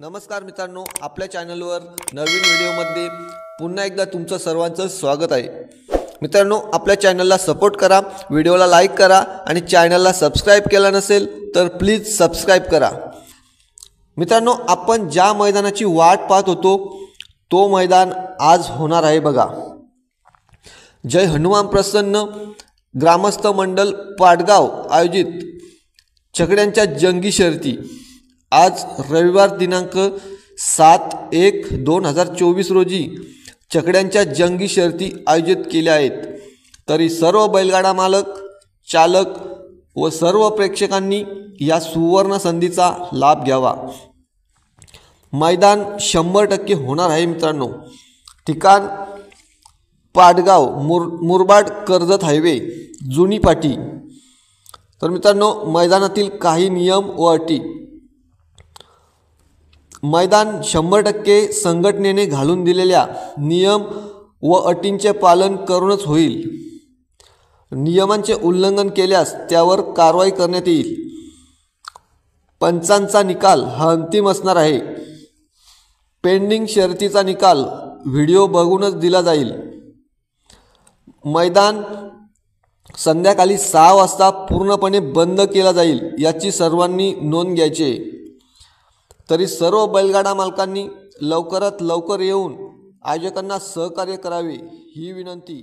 नमस्कार मित्रांनो, आपल्या चॅनलवर नवीन व्हिडिओमध्ये पुन्हा एकदा तुमचं सर्वांचं स्वागत आहे। मित्रांनो, आपल्या चॅनलला सपोर्ट करा, व्हिडिओला लाईक करा आणि चॅनलला सबस्क्राइब केला नसेल तर प्लीज सबस्क्राइब करा। मित्रांनो, आपण ज्या मैदानाची वाट पाहत होतो तो मैदान आज होणार आहे बघा। जय हनुमान प्रसन्न ग्रामस्थ मंडल पाडगाव आयोजित छकड्यांच्या जंगी शर्यती आज रविवार दिनांक 7/1/2024 रोजी छकड्यांच्या जंगी शर्यती आयोजित केल्या आहेत। तरी सर्व बैलगाडा मालक, चालक व सर्व प्रेक्षकांनी या सुवर्ण संधीचा लाभ घ्यावा। मैदान 100% होणार आहे मित्रांनो। ठिकाण पाडगाव मुरबाड कर्जत हायवे जुनी पाटी। तर मित्रांनो, मैदानातील काही नियम व अटी। मैदान 100% संघटनेने घालून दिलेल्या नियम व अटींचे पालन करूनच होईल। नियमांचे उल्लंघन केल्यास त्यावर कारवाई करण्यात येईल। पंचांचा निकाल हा अंतिम असणार आहे। पेंडिंग शर्यतीचा निकाल व्हिडिओ बघूनच दिला जाईल। मैदान संध्याकाळी 6 वाजता पूर्णपणे बंद केला जाईल, याची सर्वांनी नोंद घ्यायची। तरी सर्व बैलगाडा मालकांनी लवकरात लवकर येऊन आयोजकांना सहकार्य करावे ही विनंती।